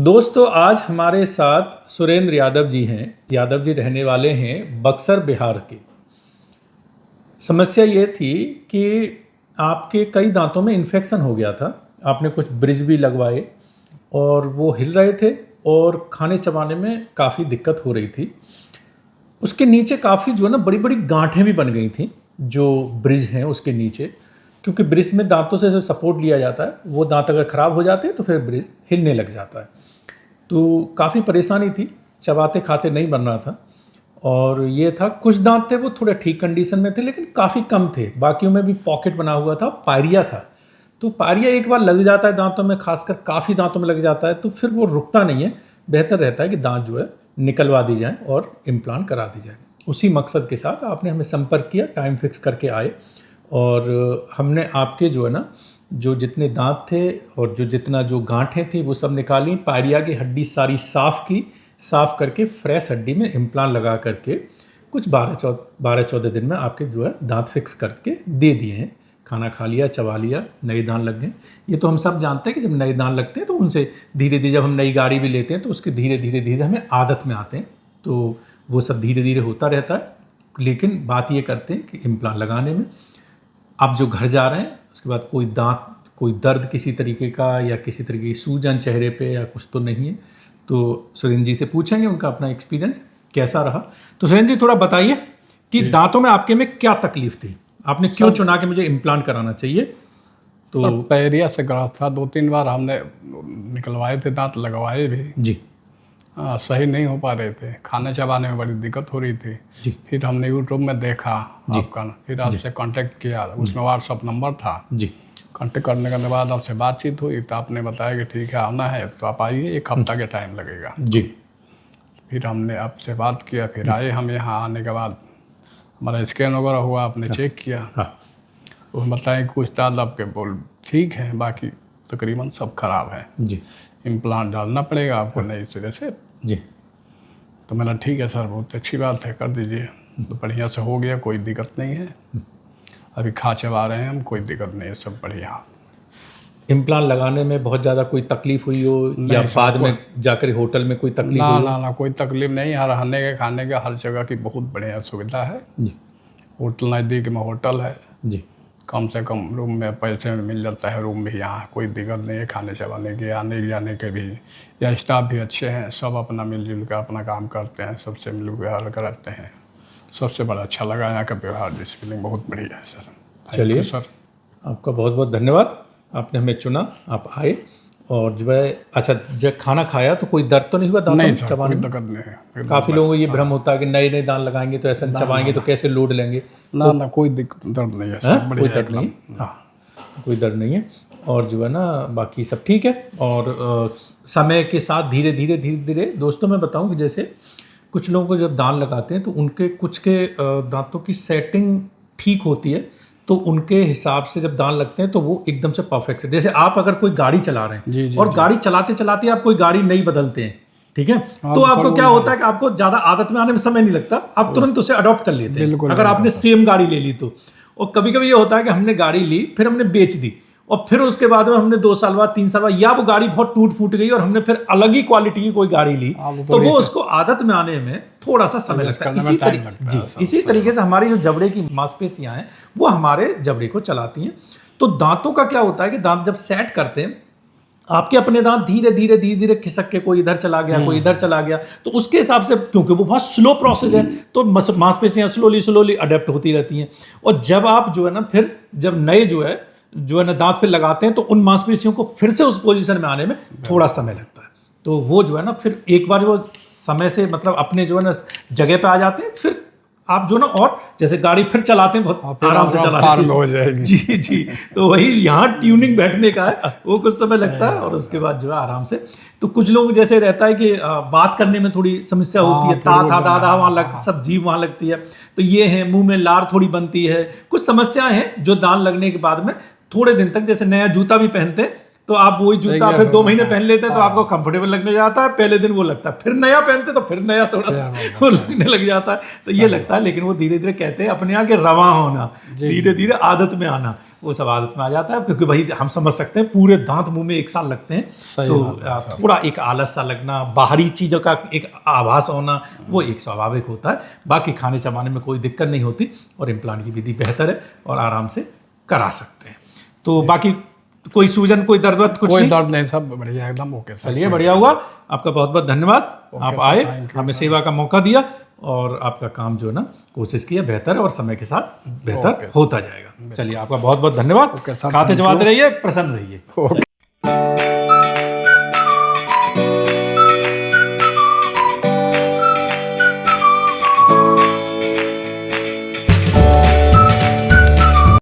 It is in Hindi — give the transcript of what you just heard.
दोस्तों आज हमारे साथ सुरेंद्र यादव जी हैं। यादव जी रहने वाले हैं बक्सर बिहार के। समस्या ये थी कि आपके कई दांतों में इन्फेक्शन हो गया था। आपने कुछ ब्रिज भी लगवाए और वो हिल रहे थे और खाने चबाने में काफ़ी दिक्कत हो रही थी। उसके नीचे काफ़ी जो है ना बड़ी बड़ी गांठें भी बन गई थी जो ब्रिज हैं उसके नीचे, क्योंकि ब्रिज में दांतों से जो सपोर्ट लिया जाता है वो दांत अगर ख़राब हो जाते हैं तो फिर ब्रिज हिलने लग जाता है। तो काफ़ी परेशानी थी, चबाते खाते नहीं बन रहा था। और ये था कुछ दांत थे वो थोड़े ठीक कंडीशन में थे लेकिन काफ़ी कम थे, बाकियों में भी पॉकेट बना हुआ था, पायरिया था। तो पायरिया एक बार लग जाता है दांतों में, खासकर काफ़ी दांतों में लग जाता है तो फिर वो रुकता नहीं है। बेहतर रहता है कि दांत जो है निकलवा दी जाए और इम्प्लांट करा दी जाए। उसी मकसद के साथ आपने हमें संपर्क किया, टाइम फिक्स करके आए और हमने आपके जो है ना जो जितने दांत थे और जो गांठें थी वो सब निकाली, पायरिया की हड्डी सारी साफ़ की, साफ़ करके फ्रेश हड्डी में इम्प्लांट लगा करके कुछ 12-14 दिन में आपके जो है दांत फिक्स करके दे दिए हैं। खाना खा लिया, चबा लिया, नए दांत लग गए। ये तो हम सब जानते हैं कि जब नए दांत लगते हैं तो उनसे धीरे धीरे, जब हम नई गाड़ी भी लेते हैं तो उसके धीरे धीरे हमें आदत में आते हैं। तो वो सब धीरे धीरे होता रहता है। लेकिन बात ये करते हैं कि इम्प्लांट लगाने में आप जो घर जा रहे हैं उसके बाद कोई दर्द किसी तरीके का या किसी तरीके की सूजन चेहरे पे या कुछ तो नहीं है। तो सुरेंद्र जी से पूछेंगे उनका अपना एक्सपीरियंस कैसा रहा। तो सुरेंद्र जी थोड़ा बताइए कि दांतों में आपके में क्या तकलीफ थी, आपने क्यों चुना कि मुझे इम्प्लांट कराना चाहिए। तो पायरिया से ग्रस्त था, 2-3 बार हमने निकलवाए थे, दांत लगवाए भी जी। सही नहीं हो पा रहे थे, खाने चबाने में बड़ी दिक्कत हो रही थी जी। फिर हमने यूट्यूब में देखा आपका, फिर आपसे कांटेक्ट किया, उसमें व्हाट्सअप नंबर था जी। कांटेक्ट करने के बाद आपसे बातचीत हुई तो आपने बताया कि ठीक है आना है तो आप आइए, 1 हफ्ता के टाइम लगेगा। जी। फिर हमने आपसे बात किया, फिर आए हम यहाँ। आने के बाद हमारा स्कैन वगैरह हुआ, आपने चेक किया, उसमें बताएं कुछ दांत आपके बोल ठीक है, बाकी तकरीबन सब खराब है। जी। इम्प्लांट डालना पड़ेगा आपको नई सिरे से। जी। तो मैंने ठीक है सर, बहुत अच्छी बात है, कर दीजिए। तो बढ़िया से हो गया, कोई दिक्कत नहीं है। अभी खा चबा रहे हैं हम, कोई दिक्कत नहीं है, सब बढ़िया। इम्प्लांट लगाने में बहुत ज़्यादा कोई तकलीफ हुई हो या बाद में जाकर होटल में कोई तकलीफ हुई हो? ना कोई तकलीफ नहीं है। रहने के खाने के हर जगह की बहुत बढ़िया सुविधा है जी। होटल नज़दीक में होटल है जी। कम से कम रूम में पैसे में मिल जाता है रूम भी। यहाँ कोई दिक्कत नहीं है खाने चबाने की, आने जाने के भी। या स्टाफ भी अच्छे हैं, सब अपना मिलजुल कर अपना काम करते हैं, सबसे मिल व्यवहार करते हैं। सबसे बड़ा अच्छा लगा यहाँ का व्यवहार, डिसिप्लिन बहुत बढ़िया है सर। चलिए सर आपका बहुत बहुत धन्यवाद, आपने हमें चुना, आप आए। और जो है अच्छा, जब खाना खाया तो कोई दर्द तो नहीं हुआ दांतों में चबाने में? दिक्कत नहीं है। काफ़ी लोगों को ये भ्रम होता है कि नए नए दांत लगाएंगे तो ऐसा चबाएंगे तो कैसे लोड लेंगे। ना कोई दिक्कत दर्द नहीं है, कोई दर्द नहीं है। हाँ, कोई दर्द नहीं है। और जो है ना बाकी सब ठीक है। और समय के साथ धीरे धीरे दोस्तों मैं बताऊं कि जैसे कुछ लोगों को जब दांत लगाते हैं तो उनके कुछ के दांतों की सेटिंग ठीक होती है, तो उनके हिसाब से जब दांत लगते हैं तो वो एकदम से परफेक्ट है। जैसे आप अगर कोई गाड़ी चला रहे हैं और गाड़ी चलाते चलाते आप कोई गाड़ी नहीं बदलते हैं, ठीक है, तो आपको क्या होता है कि आपको ज़्यादा आदत में आने में समय नहीं लगता, आप तुरंत उसे अडॉप्ट कर लेते हैं अगर आपने सेम गाड़ी ले ली तो। और कभी कभी ये होता है कि हमने गाड़ी ली फिर हमने बेच दी और फिर उसके बाद में हमने 2 साल बाद 3 साल बाद या वो गाड़ी बहुत टूट फूट गई और हमने फिर अलग ही क्वालिटी की कोई गाड़ी ली, तो वो उसको आदत में आने में थोड़ा सा समय लगता है। इसी तरीके से हमारी जो जबड़े की मांसपेशियां हैं वो हमारे जबड़े को चलाती हैं। तो दांतों का क्या होता है कि दांत जब सेट करते हैं, आपके अपने दांत धीरे धीरे खिसक के कोई इधर चला गया कोई इधर चला गया, तो उसके हिसाब से क्योंकि वो बहुत स्लो प्रोसेस है तो मांसपेशियां स्लोली अडेप्ट होती रहती हैं। और जब आप जो है ना फिर जब नए जो है ना दांत फिर लगाते हैं तो उन मांसपेशियों को फिर से उस पोजीशन में आने में थोड़ा समय लगता है। तो वो जो है ना फिर एक बार वो समय से मतलब अपने जो है ना जगह पे आ जाते हैं, फिर आप जो ना और जैसे गाड़ी फिर चलाते हैं बहुत आराम से चलाते हो जाएगी। जी। तो वही यहाँ ट्यूनिंग बैठने का है, वो कुछ समय लगता है और उसके बाद जो है आराम से। तो कुछ लोग जैसे रहता है कि बात करने में थोड़ी समस्या होती है, ता दादा वहाँ सब जीभ वहाँ लगती है, तो ये है मुंह में लार थोड़ी बनती है, कुछ समस्याएं हैं जो दांत लगने के बाद में थोड़े दिन तक, जैसे नया जूता भी पहनते हैं तो आप वही जूता फिर 2 महीने पहन लेते हैं तो आपको कंफर्टेबल लगने जाता है, पहले दिन वो लगता है, फिर नया पहनते तो फिर नया थोड़ा सा वो लगने लग जाता है। तो ये लगता है, लेकिन वो धीरे धीरे कहते हैं अपने यहाँ के रवा होना, धीरे धीरे आदत में आना। वो सब आदत में आ जाता है, क्योंकि भाई हम समझ सकते हैं पूरे दांत मुंह में एक साथ लगते हैं, सही तो बात है, थोड़ा एक आलस सा लगना, बाहरी चीज़ों का एक आभास होना, वो एक स्वाभाविक होता है। बाकी खाने चबाने में कोई दिक्कत नहीं होती और इम्प्लांट की विधि बेहतर है और आराम से करा सकते हैं। तो बाकी कोई सूजन, कोई दर्द कुछ कोई नहीं? दर्द नहीं, सब बढ़िया एकदम ओके सर। चलिए बढ़िया हुआ, आपका बहुत बहुत धन्यवाद। आप सर, आए, थैंक यू हमें सर। सेवा का मौका दिया और आपका काम जो है ना कोशिश किया बेहतर है और समय के साथ बेहतर ओके सर। होता जाएगा। चलिए आपका बहुत बहुत धन्यवाद। ओके सर, खाते थैंक चबाते यू। रहिए, प्रसन्न रहिए। ओके।